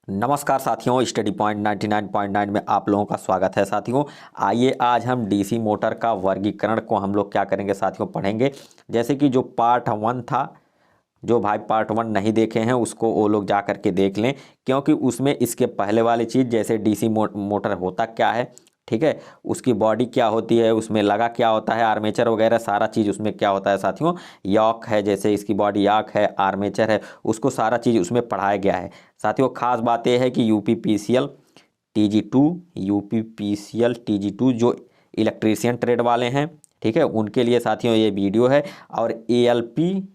नमस्कार साथियों, study point 99.9 में आप लोगों का स्वागत है साथियों। आइए आज हम डीसी मोटर का वर्गीकरण को हम लोग क्या करेंगे साथियों, पढ़ेंगे। जैसे कि जो पार्ट 1 था, जो भाई पार्ट 1 नहीं देखे हैं उसको वो लोग जा करके देख लें, क्योंकि उसमें इसके पहले वाली चीज़ जैसे डीसी मोटर होता क्या है, ठीक है, उसकी बॉडी क्या होती है, उसमें लगा क्या होता है, आर्मेचर वगैरह सारा चीज़ उसमें क्या होता है साथियों। यॉक है, जैसे इसकी बॉडी यॉक है, आर्मेचर है, उसको सारा चीज़ उसमें पढ़ाया गया है साथियों। खास बात यह है कि यूपीपीसीएल TG2 जो इलेक्ट्रीशियन ट्रेड वाले हैं, ठीक है, उनके लिए साथियों ये वीडियो है। और एएलपी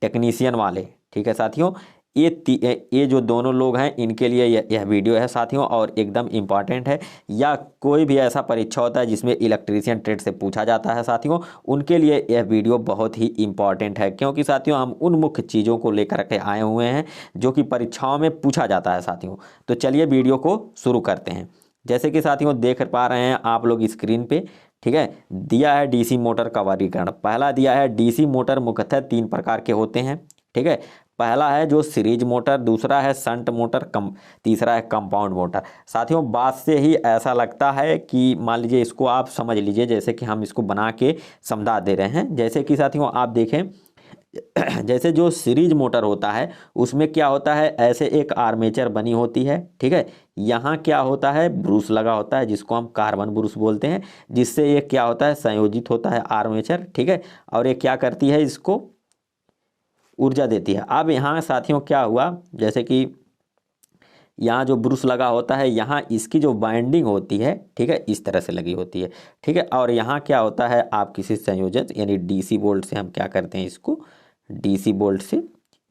टेक्नीशियन वाले, ठीक है साथियों, ये जो दोनों लोग हैं इनके लिए यह वीडियो है साथियों, और एकदम इम्पॉर्टेंट है। या कोई भी ऐसा परीक्षा होता है जिसमें इलेक्ट्रीशियन ट्रेड से पूछा जाता है साथियों, उनके लिए यह वीडियो बहुत ही इम्पॉर्टेंट है, क्योंकि साथियों हम उन मुख्य चीज़ों को लेकर के आए हुए हैं जो कि परीक्षाओं में पूछा जाता है साथियों। तो चलिए वीडियो को शुरू करते हैं। जैसे कि साथियों देख पा रहे हैं आप लोग स्क्रीन पे, ठीक है, दिया है डीसी मोटर का वर्गीकरण। पहला दिया है डीसी मोटर मुख्यतः 3 प्रकार के होते हैं, ठीक है। पहला है जो सीरीज मोटर, दूसरा है शंट मोटर, तीसरा है कंपाउंड मोटर। साथियों बात से ही ऐसा लगता है कि मान लीजिए इसको आप समझ लीजिए, जैसे कि हम इसको बना के समझा दे रहे हैं। जैसे कि साथियों आप देखें, जैसे जो सीरीज मोटर होता है उसमें क्या होता है, ऐसे एक आर्मेचर बनी होती है, ठीक है। यहाँ क्या होता है, ब्रूस लगा होता है जिसको हम कार्बन ब्रूस बोलते हैं, जिससे ये क्या होता है, संयोजित होता है आर्मेचर, ठीक है। और ये क्या करती है, इसको ऊर्जा देती है। अब यहाँ साथियों क्या हुआ, जैसे कि यहाँ जो ब्रूस लगा होता है, यहाँ इसकी जो बाइंडिंग होती है, ठीक है, इस तरह से लगी होती है, ठीक है। और यहाँ क्या होता है, आप किसी संयोजन यानी डीसी बोल्ट से हम क्या करते हैं, इसको डीसी बोल्ट से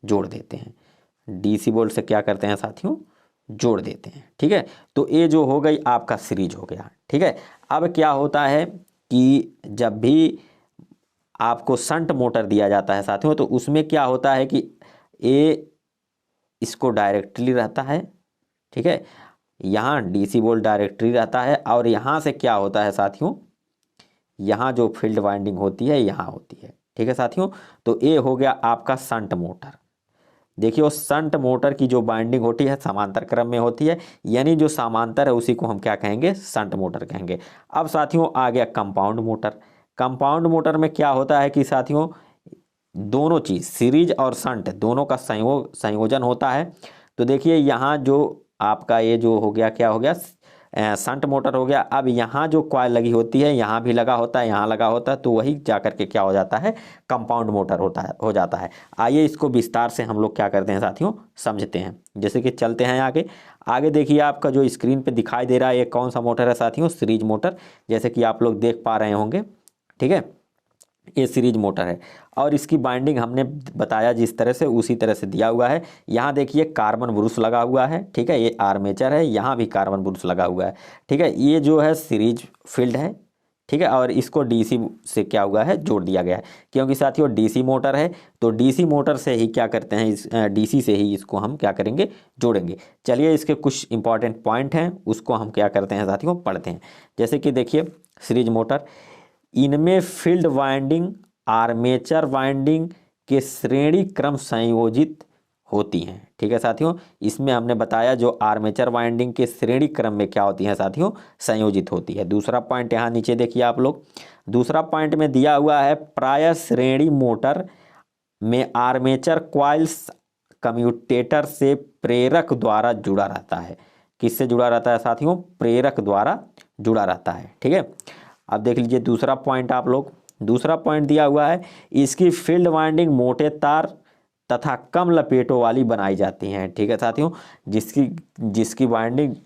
जोड़ देते हैं। डीसी बोल्ट से क्या करते हैं साथियों, जोड़ देते हैं, ठीक है। तो ये जो हो गई आपका सीरीज हो गया, ठीक है। अब क्या होता है कि जब भी आपको शंट मोटर दिया जाता है साथियों, तो उसमें क्या होता है कि ये इसको डायरेक्टली रहता है, ठीक है, यहाँ डीसी वोल्ट डायरेक्टरी रहता है। और यहाँ से क्या होता है साथियों, यहाँ जो फील्ड वाइंडिंग होती है यहाँ होती है, ठीक है साथियों। तो ये हो गया आपका शंट मोटर। देखिए वो शंट मोटर की जो बाइंडिंग होती है समांतर क्रम में होती है, यानी जो समांतर है उसी को हम क्या कहेंगे, शंट मोटर कहेंगे। अब साथियों आ गया कंपाउंड मोटर। कंपाउंड मोटर में क्या होता है कि साथियों दोनों चीज सीरीज और शंट दोनों का संयोजन होता है। तो देखिए यहाँ जो आपका ये जो हो गया, क्या हो गया, शंट मोटर हो गया। अब यहाँ जो कॉइल लगी होती है, यहाँ भी लगा होता है, यहाँ लगा होता है, तो वही जा करके क्या हो जाता है, कंपाउंड मोटर होता है, हो जाता है। आइए इसको विस्तार से हम लोग क्या करते हैं साथियों, समझते हैं। जैसे कि चलते हैं आगे। आगे देखिए आपका जो स्क्रीन पे दिखाई दे रहा है ये कौन सा मोटर है साथियों, सीरीज मोटर, जैसे कि आप लोग देख पा रहे होंगे, ठीक है। ये सीरीज मोटर है और इसकी बाइंडिंग हमने बताया जिस तरह से, उसी तरह से दिया हुआ है। यहाँ देखिए कार्बन ब्रूस लगा हुआ है, ठीक है, ये आर्मेचर है, यहाँ भी कार्बन ब्रूस लगा हुआ है, ठीक है। ये जो है सीरीज फील्ड है, ठीक है। और इसको डीसी से क्या हुआ है, जोड़ दिया गया है, क्योंकि साथियों डीसी मोटर है, तो डीसी मोटर से ही क्या करते हैं, इस डीसी से ही इसको हम क्या करेंगे, जोड़ेंगे। चलिए इसके कुछ इंपॉर्टेंट पॉइंट हैं उसको हम क्या करते हैं साथियों, पढ़ते हैं। जैसे कि देखिए सीरीज मोटर, इनमें फील्ड वाइंडिंग आर्मेचर वाइंडिंग के श्रेणी क्रम संयोजित होती हैं, ठीक है साथियों। इसमें हमने बताया जो आर्मेचर वाइंडिंग के श्रेणी क्रम में क्या होती है साथियों, संयोजित होती है। दूसरा पॉइंट यहाँ नीचे देखिए आप लोग, दूसरा पॉइंट में दिया हुआ है प्राय श्रेणी मोटर में आर्मेचर क्वाइल्स कम्यूटेटर से प्रेरक द्वारा जुड़ा रहता है। किससे जुड़ा रहता है साथियों, प्रेरक द्वारा जुड़ा रहता है, ठीक है। अब देख लीजिए दूसरा पॉइंट आप लोग, दूसरा पॉइंट दिया हुआ है, इसकी फील्ड वाइंडिंग मोटे तार तथा कम लपेटों वाली बनाई जाती हैं, ठीक है साथियों। जिसकी जिसकी वाइंडिंग,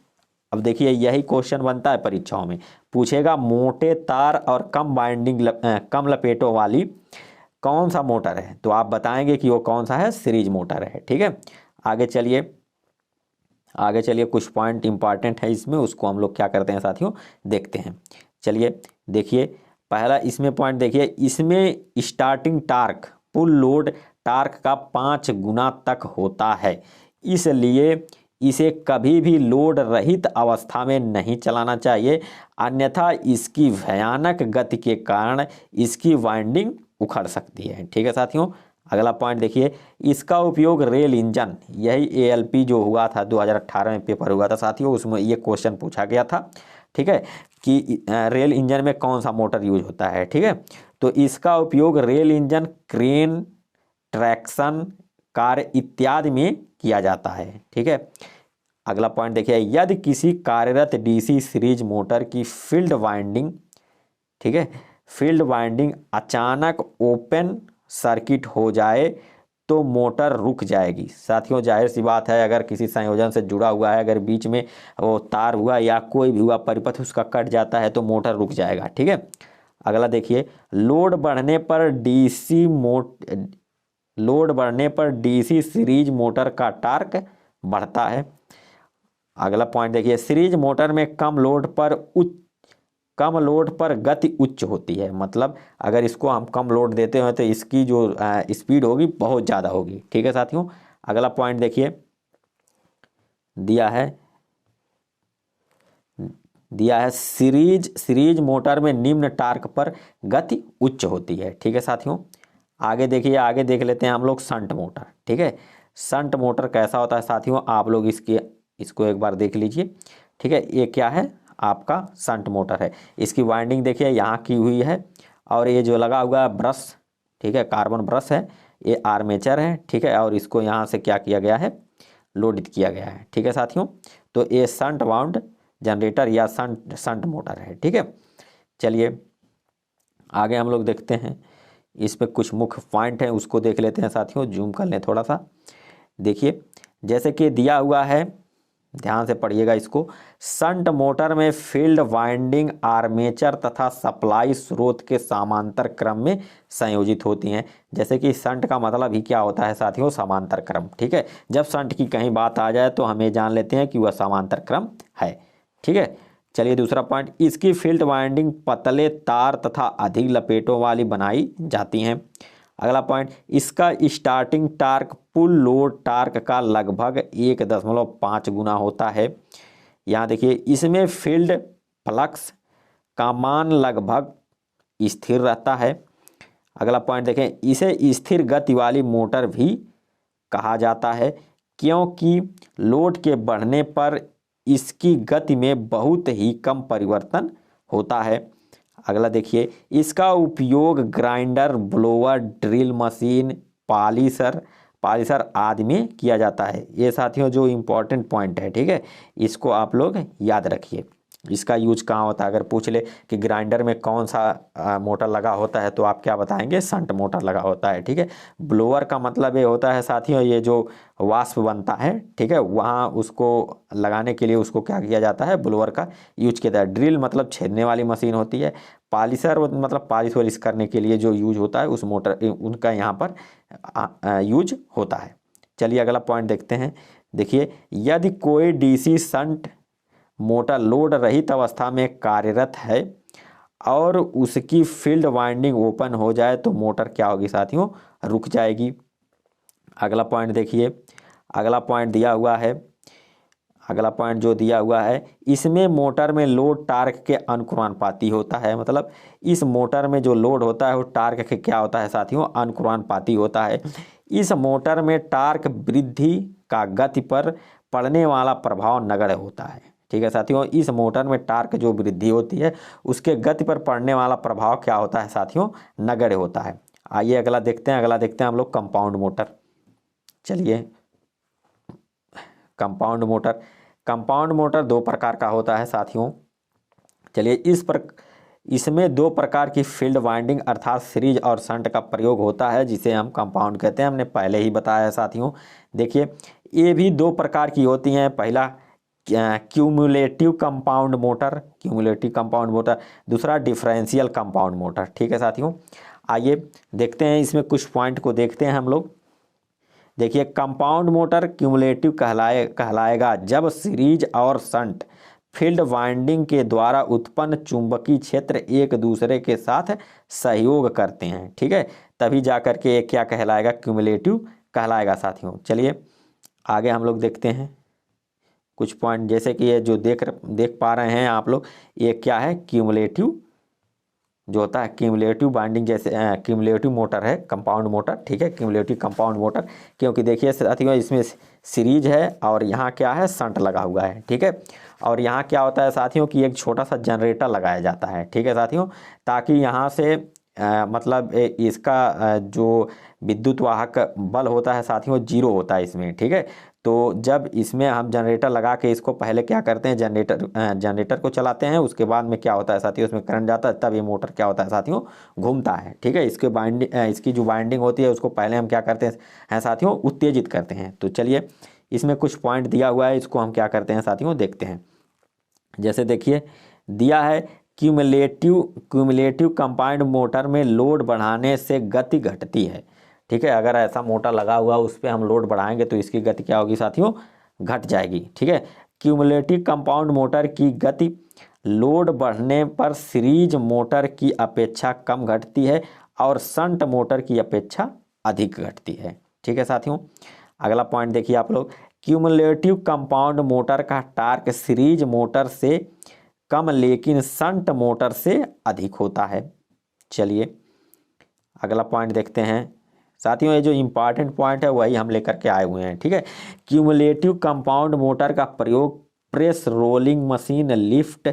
अब देखिए यही क्वेश्चन बनता है परीक्षाओं में, पूछेगा मोटे तार और कम वाइंडिंग कम लपेटों वाली कौन सा मोटर है, तो आप बताएंगे कि वो कौन सा है, सीरीज मोटर है, ठीक है। आगे चलिए, आगे चलिए, कुछ पॉइंट इंपॉर्टेंट है इसमें, उसको हम लोग क्या करते हैं साथियों, देखते हैं। चलिए देखिए पहला इसमें पॉइंट देखिए, इसमें स्टार्टिंग टार्क पुल लोड टार्क का 5 गुना तक होता है, इसलिए इसे कभी भी लोड रहित अवस्था में नहीं चलाना चाहिए, अन्यथा इसकी भयानक गति के कारण इसकी वाइंडिंग उखड़ सकती है, ठीक है साथियों। अगला पॉइंट देखिए, इसका उपयोग रेल इंजन, यही एएलपी जो हुआ था 2018 में पेपर हुआ था साथियों, उसमें ये क्वेश्चन पूछा गया था, ठीक है, कि रेल इंजन में कौन सा मोटर यूज होता है, ठीक है। तो इसका उपयोग रेल इंजन, क्रेन, ट्रैक्शन कार्य इत्यादि में किया जाता है, ठीक है। अगला पॉइंट देखिए, यदि किसी कार्यरत डीसी सीरीज मोटर की फील्ड वाइंडिंग, ठीक है, फील्ड वाइंडिंग अचानक ओपन सर्किट हो जाए तो मोटर रुक जाएगी। साथियों जाहिर सी बात है, अगर किसी संयोजन से जुड़ा हुआ है, अगर बीच में वो तार हुआ या कोई भी हुआ परिपथ उसका कट जाता है तो मोटर रुक जाएगा, ठीक है। अगला देखिए, लोड बढ़ने पर डीसी सीरीज मोटर का टार्क बढ़ता है। अगला पॉइंट देखिए, सीरीज मोटर में कम लोड पर गति उच्च होती है, मतलब अगर इसको हम कम लोड देते हैं तो इसकी जो स्पीड होगी बहुत ज़्यादा होगी, ठीक है साथियों। अगला पॉइंट देखिए, दिया है सीरीज मोटर में निम्न टार्क पर गति उच्च होती है, ठीक है साथियों। आगे देखिए, आगे देख लेते हैं हम लोग शंट मोटर, ठीक है। शंट मोटर कैसा होता है साथियों, आप लोग इसको एक बार देख लीजिए, ठीक है। ये क्या है, आपका शंट मोटर है। इसकी वाइंडिंग देखिए यहाँ की हुई है, और ये जो लगा हुआ है ब्रश, ठीक है, कार्बन ब्रश है, ये आर्मेचर है, ठीक है, और इसको यहाँ से क्या किया गया है, लोडित किया गया है, ठीक है साथियों। तो ये शंट वाउंड जनरेटर या शंट मोटर है, ठीक है। चलिए आगे हम लोग देखते हैं, इस पे कुछ मुख्य पॉइंट हैं उसको देख लेते हैं साथियों, जूम कर लें थोड़ा सा। देखिए जैसे कि दिया हुआ है, ध्यान से पढ़िएगा इसको, शंट मोटर में फील्ड वाइंडिंग आर्मेचर तथा सप्लाई स्रोत के समांतर क्रम में संयोजित होती हैं। जैसे कि शंट का मतलब ही क्या होता है साथियों, समांतर क्रम, ठीक है। जब शंट की कहीं बात आ जाए तो हमें जान लेते हैं कि वह समांतर क्रम है, ठीक है। चलिए दूसरा पॉइंट, इसकी फील्ड वाइंडिंग पतले तार तथा अधिक लपेटों वाली बनाई जाती हैं। अगला पॉइंट, इसका स्टार्टिंग टार्क पुल लोड टार्क का लगभग 1.5 गुना होता है। यहाँ देखिए, इसमें फील्ड फ्लक्स का मान लगभग स्थिर रहता है। अगला पॉइंट देखें, इसे स्थिर गति वाली मोटर भी कहा जाता है, क्योंकि लोड के बढ़ने पर इसकी गति में बहुत ही कम परिवर्तन होता है। अगला देखिए, इसका उपयोग grinder, blower, drill machine, polisher आदि में किया जाता है। ये साथियों जो इम्पोर्टेंट पॉइंट है, ठीक है, इसको आप लोग याद रखिए। इसका यूज कहाँ होता है, अगर पूछ ले कि ग्राइंडर में कौन सा मोटर लगा होता है तो आप क्या बताएंगे, शंट मोटर लगा होता है, ठीक है। ब्लोअर का मतलब ये होता है साथियों, ये जो वाष्प बनता है, ठीक है, वहाँ उसको लगाने के लिए उसको क्या किया जाता है, ब्लोअर का यूज किया जाता है। ड्रिल मतलब छेदने वाली मशीन होती है। पॉलिशर मतलब पॉलिश वॉलिश करने के लिए जो यूज होता है उस मोटर, उनका यहाँ पर यूज होता है। चलिए अगला पॉइंट देखते हैं। देखिए, यदि कोई डीसी शंट मोटर लोड रहित अवस्था में कार्यरत है और उसकी फील्ड वाइंडिंग ओपन हो जाए तो मोटर क्या होगी साथियों, रुक जाएगी। अगला पॉइंट देखिए, अगला पॉइंट दिया हुआ है, अगला पॉइंट जो दिया हुआ है, इसमें मोटर में लोड टार्क के अनुक्रमानुपाती होता है। मतलब इस मोटर में जो लोड होता है वो टार्क के क्या होता है साथियों, अनुक्रमानुपाती होता है। इस मोटर में टार्क वृद्धि का गति पर पड़ने वाला प्रभाव नगण्य होता है, ठीक है साथियों। इस मोटर में टार्क जो वृद्धि होती है उसके गति पर पड़ने वाला प्रभाव क्या होता है साथियों, नगण्य होता है। आइए अगला देखते हैं, अगला देखते हैं हम लोग कंपाउंड मोटर। चलिए, कंपाउंड मोटर दो प्रकार का होता है साथियों। चलिए इसमें दो प्रकार की फील्ड वाइंडिंग अर्थात सीरीज और शंट का प्रयोग होता है, जिसे हम कंपाउंड कहते हैं, हमने पहले ही बताया है साथियों। देखिए ये भी दो प्रकार की होती हैं। पहला क्यूमुलेटिव कंपाउंड मोटर, दूसरा डिफरेंशियल कंपाउंड मोटर, ठीक है साथियों। आइए देखते हैं, इसमें कुछ पॉइंट को देखते हैं हम लोग। देखिए, कंपाउंड मोटर क्यूमुलेटिव कहलाएगा जब सीरीज और शंट फील्ड वाइंडिंग के द्वारा उत्पन्न चुंबकीय क्षेत्र एक दूसरे के साथ सहयोग करते हैं, ठीक है, तभी जाकर के ये क्या कहलाएगा, क्यूमुलेटिव कहलाएगा साथियों। चलिए आगे हम लोग देखते हैं कुछ पॉइंट, जैसे कि ये जो देख पा रहे हैं आप लोग, ये क्या है, क्यूमुलेटिव जो होता है क्यूमुलेटिव बाइंडिंग, जैसे क्यूमुलेटिव मोटर है, कंपाउंड मोटर, ठीक है, क्यूमुलेटिव कंपाउंड मोटर, क्योंकि देखिए साथियों इसमें सीरीज है और यहाँ क्या है, शंट लगा हुआ है, ठीक है। और यहाँ क्या होता है साथियों कि एक छोटा सा जनरेटर लगाया जाता है, ठीक है साथियों, ताकि यहाँ से मतलब इसका जो विद्युत वाहक बल होता है साथियों 0 होता है इसमें, ठीक है। तो जब इसमें हम जनरेटर लगा के इसको पहले क्या करते हैं, जनरेटर को चलाते हैं, उसके बाद में क्या होता है साथियों, उसमें करंट जाता है, तब ये मोटर क्या होता है साथियों, घूमता है, ठीक है। इसके इसकी जो बाइंडिंग होती है उसको पहले हम क्या करते हैं साथियों, उत्तेजित करते हैं। तो चलिए इसमें कुछ पॉइंट दिया हुआ है, इसको हम क्या करते हैं साथियों, देखते हैं। जैसे देखिए दिया है क्यूमुलेटिव कंपाउंड मोटर में लोड बढ़ाने से गति घटती है, ठीक है। अगर ऐसा मोटर लगा हुआ उस पर हम लोड बढ़ाएंगे तो इसकी गति क्या होगी साथियों, घट जाएगी, ठीक है। क्यूमुलेटिव कंपाउंड मोटर की गति लोड बढ़ने पर सीरीज मोटर की अपेक्षा कम घटती है और शंट मोटर की अपेक्षा अधिक घटती है, ठीक है साथियों। अगला पॉइंट देखिए आप लोग, क्यूमुलेटिव कंपाउंड मोटर का टार्क सीरीज मोटर से कम लेकिन शंट मोटर से अधिक होता है। चलिए अगला पॉइंट देखते हैं साथियों, ये जो इंपॉर्टेंट पॉइंट है वही हम लेकर के आए हुए हैं, ठीक है। क्यूमुलेटिव कंपाउंड मोटर का प्रयोग press rolling machine, lift,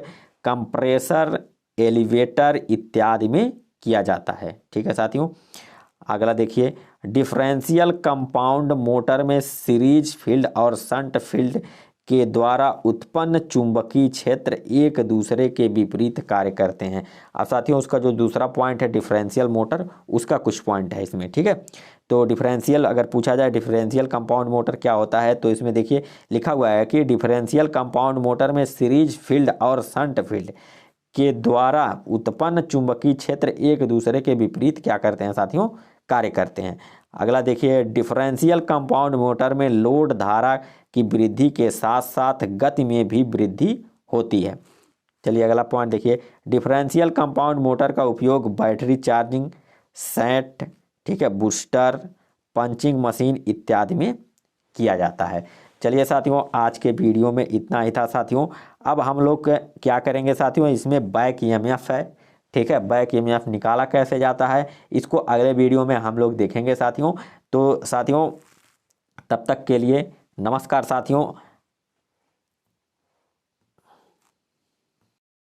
compressor, elevator इत्यादि में किया जाता है, ठीक है साथियों। अगला देखिए, डिफरेंशियल कंपाउंड मोटर में सीरीज फील्ड और शंट फील्ड के द्वारा उत्पन्न चुंबकीय क्षेत्र एक दूसरे के विपरीत कार्य करते हैं। अब साथियों उसका जो दूसरा पॉइंट है डिफरेंशियल मोटर, उसका कुछ पॉइंट है इसमें, ठीक है। तो डिफरेंशियल अगर पूछा जाए डिफरेंशियल कंपाउंड मोटर क्या होता है, तो इसमें देखिए लिखा हुआ है कि डिफरेंशियल कंपाउंड मोटर में सीरीज फील्ड और शंट फील्ड के द्वारा उत्पन्न चुंबकीय क्षेत्र एक दूसरे के विपरीत क्या करते हैं साथियों, कार्य करते हैं। अगला देखिए, डिफरेंशियल कंपाउंड मोटर में लोड धारा की वृद्धि के साथ साथ गति में भी वृद्धि होती है। चलिए अगला पॉइंट देखिए, डिफरेंशियल कंपाउंड मोटर का उपयोग बैटरी चार्जिंग, सेट, ठीक है, बूस्टर, पंचिंग मशीन इत्यादि में किया जाता है। चलिए साथियों आज के वीडियो में इतना ही था साथियों। अब हम लोग क्या करेंगे साथियों, इसमें बैक ईएमएफ है, ठीक है, बैक ईएमएफ निकाला कैसे जाता है इसको अगले वीडियो में हम लोग देखेंगे साथियों। तो साथियों तब तक के लिए नमस्कार साथियों।